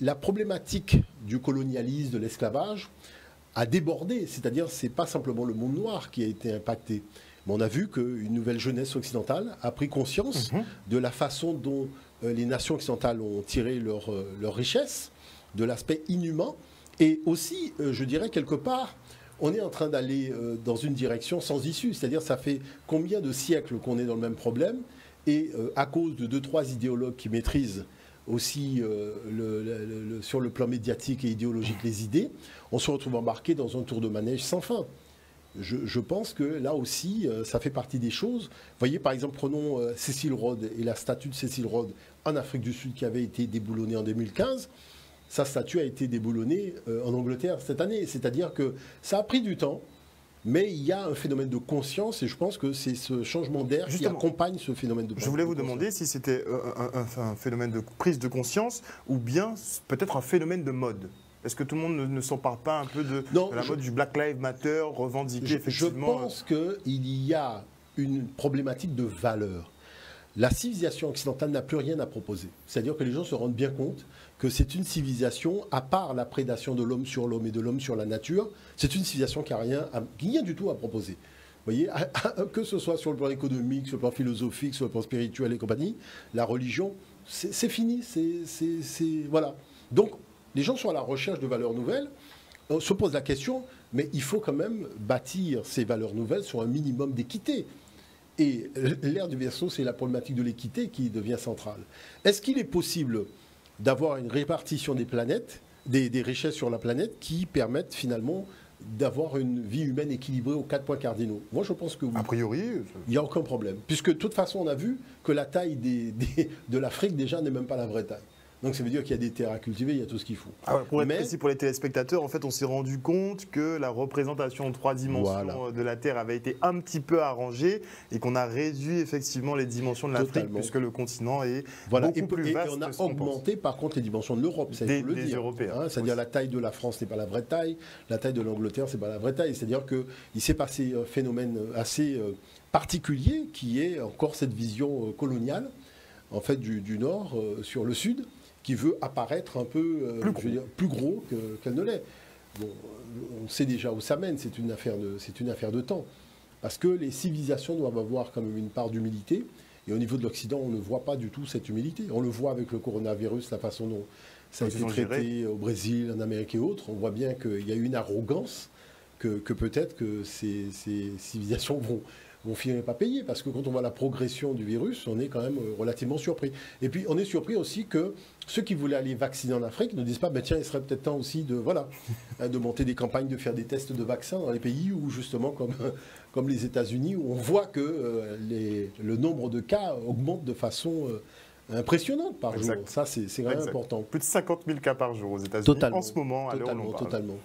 la problématique du colonialisme, de l'esclavage, a débordé. C'est-à-dire, ce n'est pas simplement le monde noir qui a été impacté. Mais on a vu qu'une nouvelle jeunesse occidentale a pris conscience de la façon dont les nations occidentales ont tiré leur richesse, de l'aspect inhumain. Et aussi, je dirais, quelque part, on est en train d'aller dans une direction sans issue. C'est-à-dire, ça fait combien de siècles qu'on est dans le même problème. Et à cause de 2-3 idéologues qui maîtrisent aussi sur le plan médiatique et idéologique les idées, on se retrouve embarqué dans un tour de manège sans fin. Je pense que là aussi, ça fait partie des choses. Vous voyez, par exemple, prenons Cecil Rhodes et la statue de Cecil Rhodes en Afrique du Sud qui avait été déboulonnée en 2015. Sa statue a été déboulonnée en Angleterre cette année. C'est-à-dire que ça a pris du temps, mais il y a un phénomène de conscience et je pense que c'est ce changement d'air qui accompagne ce phénomène de conscience. Je voulais vous demander si c'était un phénomène de prise de conscience ou bien peut-être un phénomène de mode. Est-ce que tout le monde ne s'empare pas un peu de la mode du Black Lives Matter revendiqué effectivement? Je pense qu'il y a une problématique de valeur. La civilisation occidentale n'a plus rien à proposer. C'est-à-dire que les gens se rendent bien compte que c'est une civilisation, à part la prédation de l'homme sur l'homme et de l'homme sur la nature, c'est une civilisation qui n'a rien du tout à proposer. Vous voyez, que ce soit sur le plan économique, sur le plan philosophique, sur le plan spirituel et compagnie, la religion, c'est fini. Voilà. Donc, les gens sont à la recherche de valeurs nouvelles. On se pose la question, mais il faut quand même bâtir ces valeurs nouvelles sur un minimum d'équité. Et l'ère du Verseau, c'est la problématique de l'équité qui devient centrale. Est-ce qu'il est possible d'avoir une répartition des planètes, des richesses sur la planète qui permettent finalement d'avoir une vie humaine équilibrée aux 4 points cardinaux? Moi, je pense que oui. A priori, il n'y a aucun problème. Puisque de toute façon, on a vu que la taille de l'Afrique, déjà, n'est même pas la vraie taille. Donc ça veut dire qu'il y a des terres à cultiver, il y a tout ce qu'il faut. Pour être précis pour les téléspectateurs, en fait, on s'est rendu compte que la représentation en 3 dimensions de la Terre avait été un petit peu arrangée et qu'on a réduit effectivement les dimensions de l'Afrique puisque le continent est beaucoup plus vaste. Et on a augmenté par contre les dimensions de l'Europe, ça il faut le dire. Européens. C'est-à-dire la taille de la France n'est pas la vraie taille, la taille de l'Angleterre c'est pas la vraie taille. C'est-à-dire qu'il s'est passé un phénomène assez particulier qui est encore cette vision coloniale en fait du Nord sur le Sud, qui veut apparaître un peu plus gros qu'elle ne l'est. Bon, on sait déjà où ça mène, c'est une affaire de temps. Parce que les civilisations doivent avoir quand même une part d'humilité, et au niveau de l'Occident, on ne voit pas du tout cette humilité. On le voit avec le coronavirus, la façon dont ça a été traité au Brésil, en Amérique et autres. On voit bien qu'il y a une arrogance que peut-être que ces civilisations vont finir pas payer, parce que quand on voit la progression du virus, on est quand même relativement surpris. Et puis on est surpris aussi que ceux qui voulaient aller vacciner en Afrique ne disent pas, ben tiens, il serait peut-être temps aussi de monter des campagnes, de faire des tests de vaccins dans les pays où justement, comme les États-Unis, où on voit que le nombre de cas augmente de façon impressionnante par jour. Ça, c'est quand même important. Plus de 50 000 cas par jour aux États-Unis en ce moment, à l'heure où on parle. Totalement.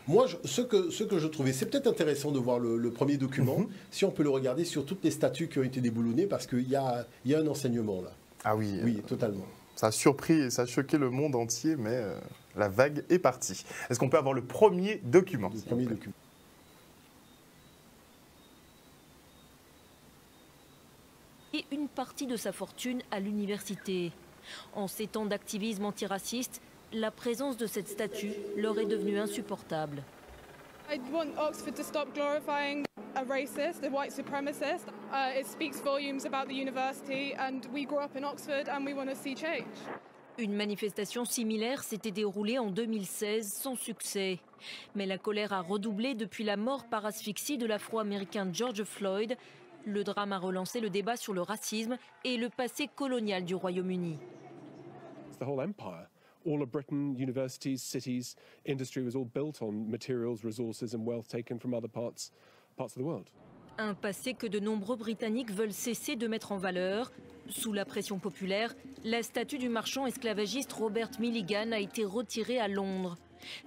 Moi, ce que je trouvais, c'est peut-être intéressant de voir le premier document, si on peut le regarder sur toutes les statues qui ont été déboulonnées, parce qu'il y a un enseignement là. Ah oui. Oui, totalement. Ça a surpris et ça a choqué le monde entier, mais la vague est partie. Est-ce qu'on peut avoir le premier document? Le premier document. Et une partie de sa fortune à l'université. En ces temps d'activisme antiraciste, la présence de cette statue leur est devenue insupportable. I want Oxford to stop glorifying a racist, a white supremacist. It speaks volumes about the university, and we grew up in Oxford and we want to see change. Une manifestation similaire s'était déroulée en 2016 sans succès. Mais la colère a redoublé depuis la mort par asphyxie de l'Afro-américain George Floyd. Le drame a relancé le débat sur le racisme et le passé colonial du Royaume-Uni. The whole empire. All of Britain, universities, cities, industry was all built on materials, resources and wealth taken from other parts of the world. Un passé que de nombreux Britanniques veulent cesser de mettre en valeur. Sous la pression populaire, la statue du marchand esclavagiste Robert Milligan a été retirée à Londres.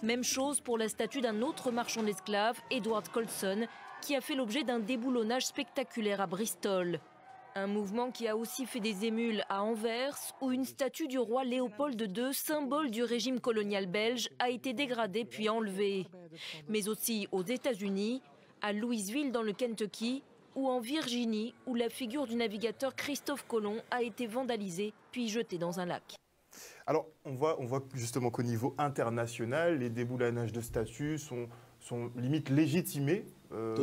Même chose pour la statue d'un autre marchand d'esclaves, Edward Colson, qui a fait l'objet d'un déboulonnage spectaculaire à Bristol. Un mouvement qui a aussi fait des émules à Anvers, où une statue du roi Léopold II, symbole du régime colonial belge, a été dégradée puis enlevée. Mais aussi aux États-Unis, à Louisville dans le Kentucky, ou en Virginie, où la figure du navigateur Christophe Colomb a été vandalisée puis jetée dans un lac. Alors, on voit justement qu'au niveau international, les déboulonnages de statues sont limite légitimés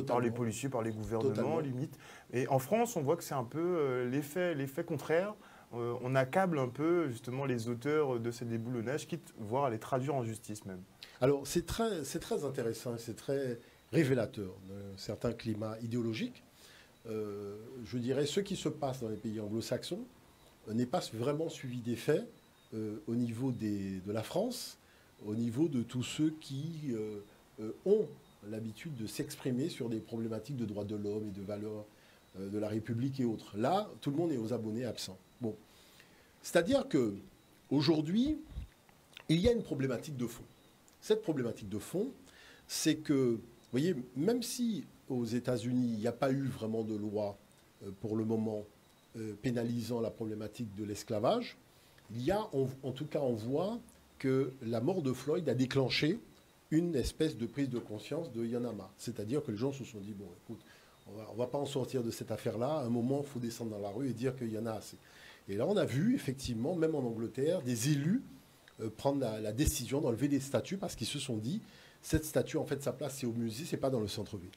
par les policiers, par les gouvernements, limite. Et en France, on voit que c'est un peu l'effet contraire. On accable un peu justement les auteurs de ces déboulonnages, quitte voire à les traduire en justice même. Alors, c'est très intéressant, c'est très révélateur d'un certain climat idéologique. Je dirais, ce qui se passe dans les pays anglo-saxons n'est pas vraiment suivi des faits au niveau de la France, au niveau de tous ceux qui ont l'habitude de s'exprimer sur des problématiques de droits de l'homme et de valeurs de la République et autres. Là, tout le monde est aux abonnés absents. Bon. C'est-à-dire qu'aujourd'hui, il y a une problématique de fond. Cette problématique de fond, c'est que, vous voyez, même si aux États-Unis, il n'y a pas eu vraiment de loi pour le moment pénalisant la problématique de l'esclavage, il y a, en tout cas, on voit que la mort de Floyd a déclenché une espèce de prise de conscience de y'en a marre. C'est-à-dire que les gens se sont dit, bon, écoute, on ne va pas en sortir de cette affaire-là. À un moment, il faut descendre dans la rue et dire qu'il y en a assez. Et là, on a vu, effectivement, même en Angleterre, des élus prendre la décision d'enlever des statues parce qu'ils se sont dit, cette statue, en fait, sa place, c'est au musée, c'est pas dans le centre-ville.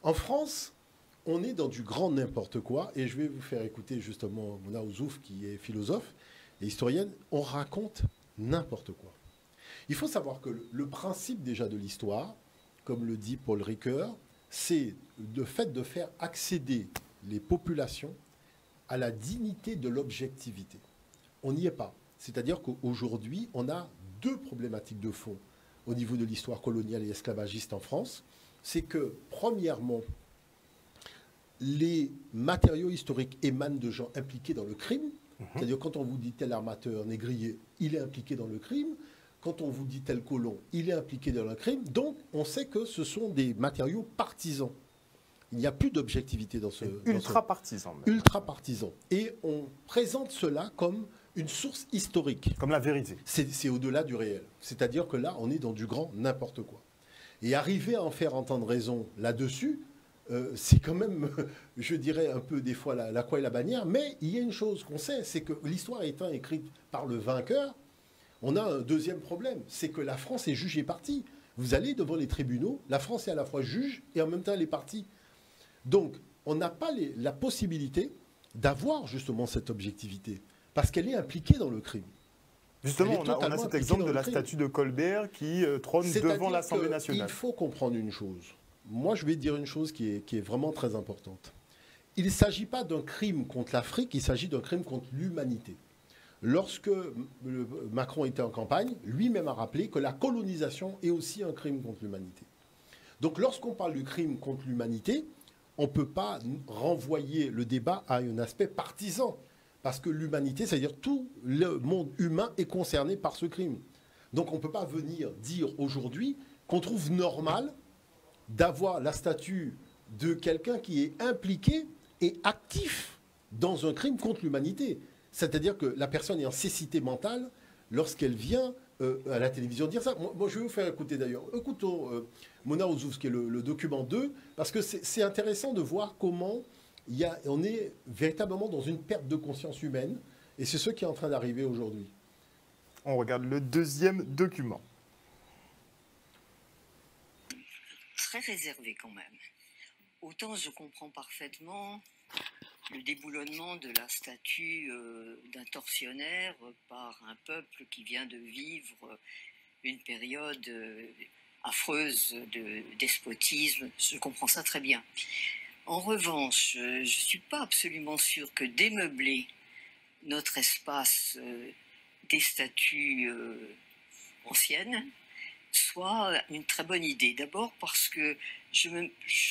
En France, on est dans du grand n'importe quoi. Et je vais vous faire écouter, justement, Mona Ozouf, qui est philosophe et historienne. On raconte n'importe quoi. Il faut savoir que le principe déjà de l'histoire, comme le dit Paul Ricoeur, c'est le fait de faire accéder les populations à la dignité de l'objectivité. On n'y est pas. C'est-à-dire qu'aujourd'hui, on a deux problématiques de fond au niveau de l'histoire coloniale et esclavagiste en France. C'est que, premièrement, les matériaux historiques émanent de gens impliqués dans le crime. C'est-à-dire quand on vous dit tel armateur négrier, il est impliqué dans le crime. Quand on vous dit tel colon, il est impliqué dans le crime. Donc, on sait que ce sont des matériaux partisans. Il n'y a plus d'objectivité dans ce... Ultra-partisan. Ultra-partisan. Et on présente cela comme une source historique. Comme la vérité. C'est au-delà du réel. C'est-à-dire que là, on est dans du grand n'importe quoi. Et arriver à en faire entendre raison là-dessus, c'est quand même, je dirais, un peu des fois la croix et la bannière. Mais il y a une chose qu'on sait, c'est que l'histoire étant écrite par le vainqueur, on a un deuxième problème, c'est que la France est juge et partie. Vous allez devant les tribunaux, la France est à la fois juge et en même temps elle est partie. Donc, on n'a pas la possibilité d'avoir justement cette objectivité, parce qu'elle est impliquée dans le crime. Justement, on a cet exemple de la statue de Colbert qui trône devant l'Assemblée nationale. Il faut comprendre une chose. Moi, je vais dire une chose qui est vraiment très importante. Il ne s'agit pas d'un crime contre l'Afrique, il s'agit d'un crime contre l'humanité. Lorsque Macron était en campagne, lui-même a rappelé que la colonisation est aussi un crime contre l'humanité. Donc lorsqu'on parle du crime contre l'humanité, on ne peut pas renvoyer le débat à un aspect partisan. Parce que l'humanité, c'est-à-dire tout le monde humain est concerné par ce crime. Donc on ne peut pas venir dire aujourd'hui qu'on trouve normal d'avoir la statue de quelqu'un qui est impliqué et actif dans un crime contre l'humanité. C'est-à-dire que la personne est en cécité mentale lorsqu'elle vient à la télévision dire ça. Moi, je vais vous faire écouter d'ailleurs. Écoutons Mona Ozouf, qui est le document 2, parce que c'est intéressant de voir comment on est véritablement dans une perte de conscience humaine, et c'est ce qui est en train d'arriver aujourd'hui. On regarde le deuxième document. Très réservé quand même. Autant je comprends parfaitement le déboulonnement de la statue d'un tortionnaire par un peuple qui vient de vivre une période affreuse de despotisme. Je comprends ça très bien. En revanche, je ne suis pas absolument sûre que démeubler notre espace des statues anciennes soit une très bonne idée. D'abord parce que je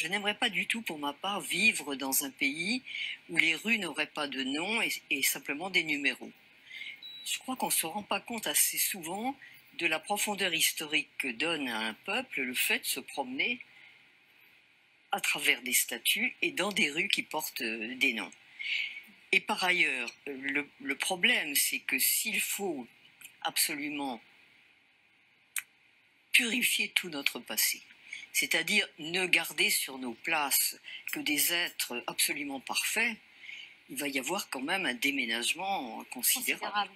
n'aimerais pas du tout, pour ma part, vivre dans un pays où les rues n'auraient pas de nom et simplement des numéros. Je crois qu'on ne se rend pas compte assez souvent de la profondeur historique que donne à un peuple le fait de se promener à travers des statues et dans des rues qui portent des noms. Et par ailleurs, le problème, c'est que s'il faut absolument purifier tout notre passé, c'est-à-dire ne garder sur nos places que des êtres absolument parfaits, il va y avoir quand même un déménagement considérable.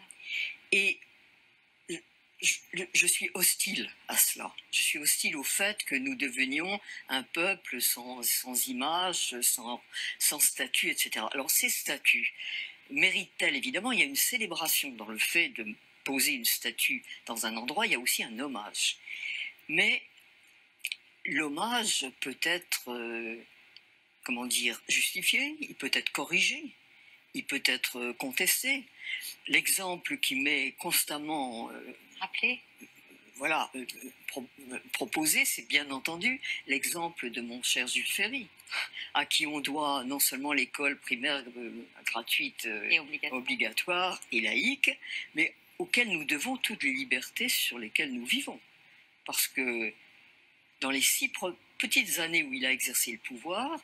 Et je suis hostile à cela. Je suis hostile au fait que nous devenions un peuple sans image, sans statut, etc. Alors ces statues méritent-elles, évidemment, il y a une célébration dans le fait de poser une statue dans un endroit, il y a aussi un hommage. Mais l'hommage peut être, comment dire, justifié, il peut être corrigé, il peut être contesté. L'exemple qui m'est constamment rappelé, voilà, proposé, c'est bien entendu l'exemple de mon cher Jules Ferry, à qui on doit non seulement l'école primaire gratuite et obligatoire et laïque, mais auquel nous devons toutes les libertés sur lesquelles nous vivons. Parce que dans les 6 petites années où il a exercé le pouvoir,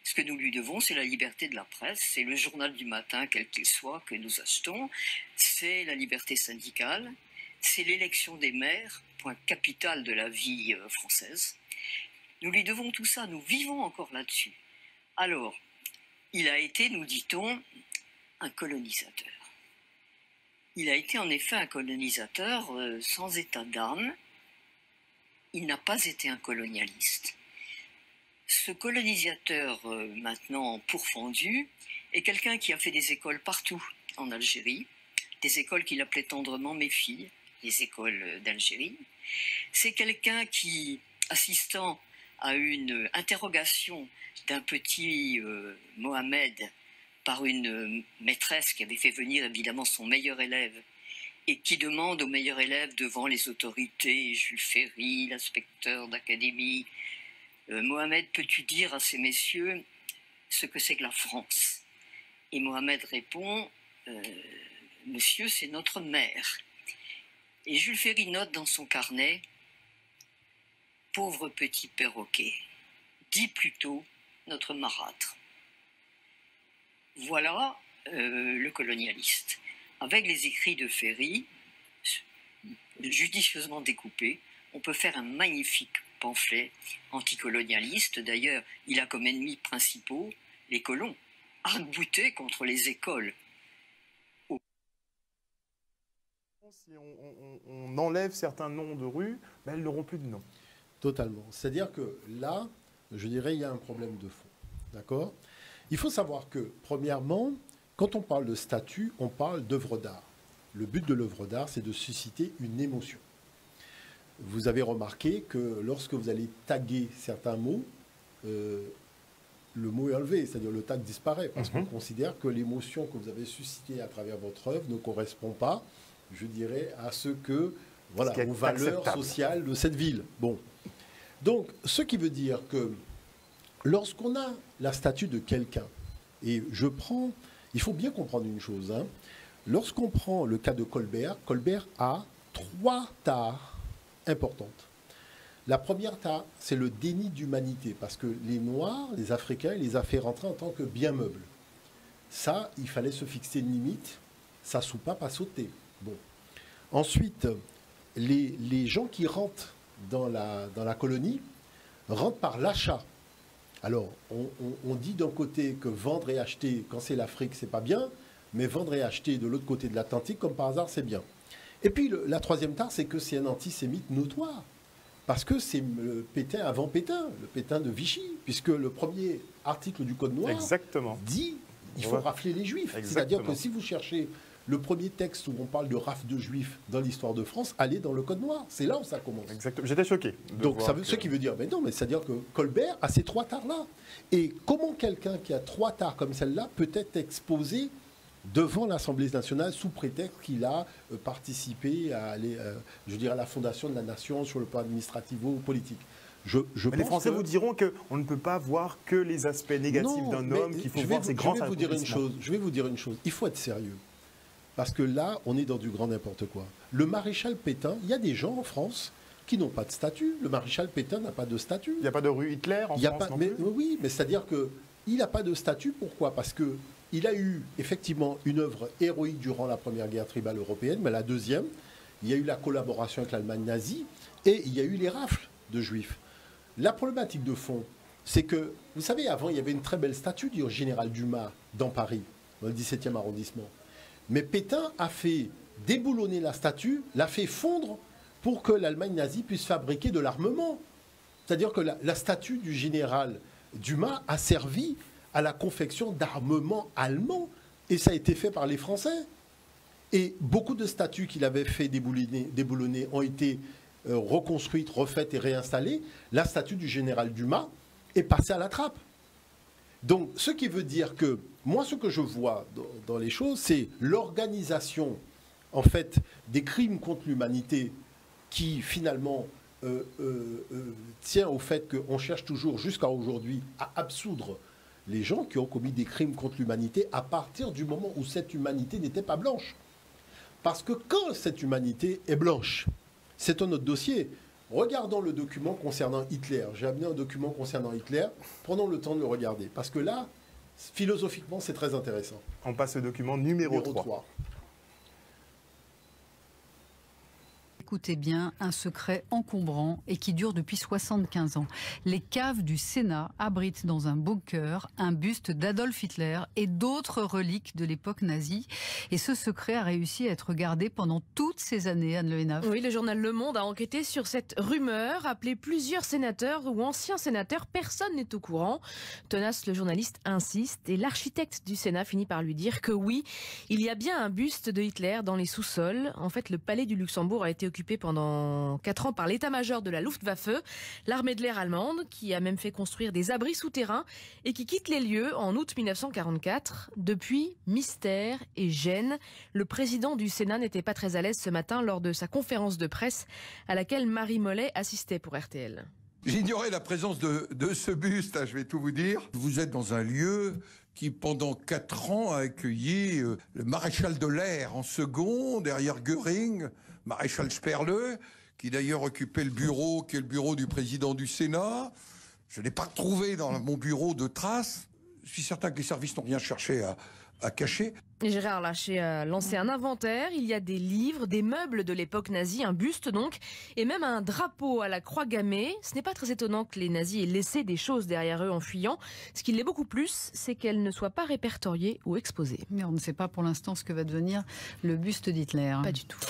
ce que nous lui devons, c'est la liberté de la presse, c'est le journal du matin, quel qu'il soit, que nous achetons, c'est la liberté syndicale, c'est l'élection des maires, point capital de la vie française. Nous lui devons tout ça, nous vivons encore là-dessus. Alors, il a été, nous dit-on, un colonisateur. Il a été en effet un colonisateur sans état d'âme. Il n'a pas été un colonialiste. Ce colonisateur maintenant pourfendu est quelqu'un qui a fait des écoles partout en Algérie, des écoles qu'il appelait tendrement mes filles, les écoles d'Algérie. C'est quelqu'un qui, assistant à une interrogation d'un petit Mohamed par une maîtresse qui avait fait venir évidemment son meilleur élève et qui demande au meilleur élève devant les autorités, Jules Ferry, l'inspecteur d'académie, Mohamed, peux-tu dire à ces messieurs ce que c'est que la France? Et Mohamed répond, monsieur, c'est notre mère. Et Jules Ferry note dans son carnet, pauvre petit perroquet, dis plutôt notre marâtre. Voilà le colonialiste. Avec les écrits de Ferry, judicieusement découpés, on peut faire un magnifique pamphlet anticolonialiste. D'ailleurs, il a comme ennemis principaux les colons, arc-boutés contre les écoles. Si on enlève certains noms de rues, ben elles n'auront plus de nom. Totalement. C'est-à-dire que là, je dirais, il y a un problème de fond. D'accord ? Il faut savoir que, premièrement, quand on parle de statut, on parle d'œuvre d'art. Le but de l'œuvre d'art, c'est de susciter une émotion. Vous avez remarqué que lorsque vous allez taguer certains mots, le mot est enlevé, c'est-à-dire le tag disparaît, parce qu'on considère que l'émotion que vous avez suscitée à travers votre œuvre ne correspond pas, je dirais, à ce que, voilà, aux valeurs sociales de cette ville. Bon. Donc, ce qui veut dire que lorsqu'on a la statue de quelqu'un, et il faut bien comprendre une chose, hein, lorsqu'on prend le cas de Colbert, Colbert a 3 tares importantes. La première tare, c'est le déni d'humanité, parce que les Noirs, les Africains, il les a fait rentrer en tant que bien meubles. Ça, il fallait se fixer une limite, ça soupape à sauter. Bon. Ensuite, les gens qui rentrent dans la colonie rentrent par l'achat. Alors, on dit d'un côté que vendre et acheter, quand c'est l'Afrique, c'est pas bien, mais vendre et acheter de l'autre côté de l'Atlantique, comme par hasard, c'est bien. Et puis, la troisième tare, c'est que c'est un antisémite notoire. Parce que c'est le Pétain avant Pétain, le Pétain de Vichy, puisque le premier article du Code noir dit qu'il faut rafler les Juifs. C'est-à-dire que si vous cherchez le premier texte où on parle de rafle de Juifs dans l'histoire de France, allez dans le Code noir. C'est là où ça commence. Exactement. J'étais choqué. Donc, ce qui veut dire, mais non, mais c'est-à-dire que Colbert a ces 3 tares-là. Et comment quelqu'un qui a 3 tares comme celle-là peut être exposé devant l'Assemblée nationale sous prétexte qu'il a participé à la fondation de la nation sur le plan administrativo-politique. Mais les Français vous diront qu'on ne peut pas voir que les aspects négatifs d'un homme, qu'il faut voir ses grands accomplissements. Je vais vous dire une chose, il faut être sérieux. Parce que là, on est dans du grand n'importe quoi. Le maréchal Pétain, il y a des gens en France qui n'ont pas de statut. Le maréchal Pétain n'a pas de statut. Il n'y a pas de rue Hitler en France non plus. Oui, mais c'est-à-dire qu'il n'a pas de statut. Pourquoi ? Parce qu'il a eu effectivement une œuvre héroïque durant la première guerre tribale européenne, mais la deuxième, il y a eu la collaboration avec l'Allemagne nazie et il y a eu les rafles de Juifs. La problématique de fond, c'est que, vous savez, avant, il y avait une très belle statue du général Dumas dans Paris, dans le 17e arrondissement. Mais Pétain a fait déboulonné la statue, l'a fait fondre pour que l'Allemagne nazie puisse fabriquer de l'armement. C'est-à-dire que la statue du général Dumas a servi à la confection d'armements allemands, et ça a été fait par les Français. Et beaucoup de statues qu'il avait fait déboulonner ont été reconstruites, refaites et réinstallées. La statue du général Dumas est passée à la trappe. Donc, ce qui veut dire que, moi, ce que je vois dans les choses, c'est l'organisation, en fait, des crimes contre l'humanité qui, finalement, tient au fait qu'on cherche toujours, jusqu'à aujourd'hui, à absoudre les gens qui ont commis des crimes contre l'humanité à partir du moment où cette humanité n'était pas blanche. Parce que quand cette humanité est blanche, c'est un autre dossier. Regardons le document concernant Hitler. J'ai amené un document concernant Hitler. Prenons le temps de le regarder. Parce que là, philosophiquement, c'est très intéressant. On passe au document numéro 3. Écoutez bien, un secret encombrant et qui dure depuis 75 ans. Les caves du Sénat abritent dans un bunker un buste d'Adolf Hitler et d'autres reliques de l'époque nazie. Et ce secret a réussi à être gardé pendant toutes ces années, Anne Le Hénaff. Oui, le journal Le Monde a enquêté sur cette rumeur, appelé plusieurs sénateurs ou anciens sénateurs. Personne n'est au courant. Tenace, le journaliste insiste et l'architecte du Sénat finit par lui dire que oui, il y a bien un buste de Hitler dans les sous-sols. En fait, le palais du Luxembourg a été occupé pendant 4 ans par l'état-major de la Luftwaffe, l'armée de l'air allemande, qui a même fait construire des abris souterrains et qui quitte les lieux en août 1944. Depuis, mystère et gêne. Le président du Sénat n'était pas très à l'aise ce matin lors de sa conférence de presse à laquelle Marie Mollet assistait pour RTL. J'ignorais la présence de ce buste, je vais tout vous dire. Vous êtes dans un lieu qui, pendant 4 ans, a accueilli le maréchal de l'air en second, derrière Göring, maréchal Sperle, qui d'ailleurs occupait le bureau, qui est le bureau du président du Sénat. Je n'ai pas trouvé dans mon bureau de traces. Je suis certain que les services n'ont rien cherché à cacher. Et Gérard Larcher a lancé un inventaire. Il y a des livres, des meubles de l'époque nazie, un buste donc, et même un drapeau à la croix gammée. Ce n'est pas très étonnant que les nazis aient laissé des choses derrière eux en fuyant. Ce qui l'est beaucoup plus, c'est qu'elles ne soient pas répertoriées ou exposées. Mais on ne sait pas pour l'instant ce que va devenir le buste d'Hitler. Pas du tout.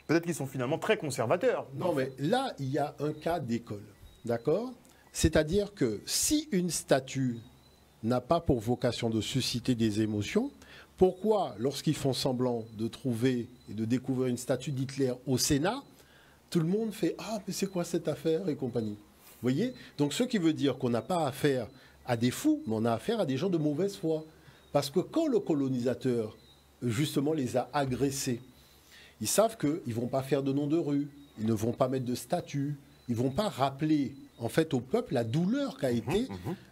Peut-être qu'ils sont finalement très conservateurs. Non, mais là, il y a un cas d'école, d'accord ? C'est-à-dire que si une statue n'a pas pour vocation de susciter des émotions, pourquoi, lorsqu'ils font semblant de trouver et de découvrir une statue d'Hitler au Sénat, tout le monde fait « Ah, mais c'est quoi cette affaire ?» et compagnie. Vous voyez ? Donc, ce qui veut dire qu'on n'a pas affaire à des fous, mais on a affaire à des gens de mauvaise foi. Parce que quand le colonisateur, justement, les a agressés, ils savent qu'ils ne vont pas faire de nom de rue, ils ne vont pas mettre de statue, ils ne vont pas rappeler, en fait, au peuple la douleur qu'a été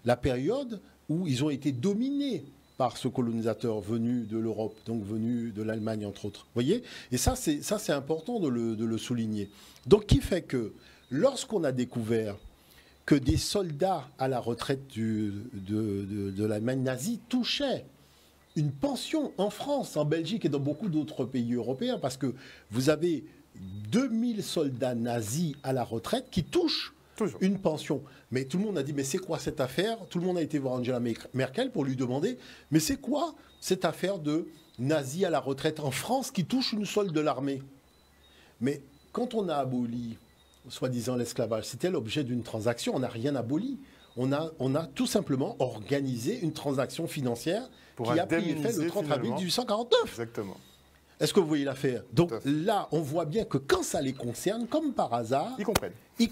la période où ils ont été dominés par ce colonisateur venu de l'Europe, donc venu de l'Allemagne, entre autres. Vous voyez ? Et ça, c'est important de le souligner. Donc, qui fait que, lorsqu'on a découvert que des soldats à la retraite de l'Allemagne nazie touchaient une pension en France, en Belgique et dans beaucoup d'autres pays européens, parce que vous avez 2000 soldats nazis à la retraite qui touchent une pension. Mais tout le monde a dit, mais c'est quoi cette affaire ? Tout le monde a été voir Angela Merkel pour lui demander, mais c'est quoi cette affaire de nazis à la retraite en France qui touche une solde de l'armée ? Mais quand on a aboli, soi-disant, l'esclavage, c'était l'objet d'une transaction, on n'a rien aboli. On a tout simplement organisé une transaction financière qui a pris effet le 30 avril 1849. Exactement. Est-ce que vous voyez l'affaire ? Donc là, on voit bien que quand ça les concerne, comme par hasard, ils comprennent.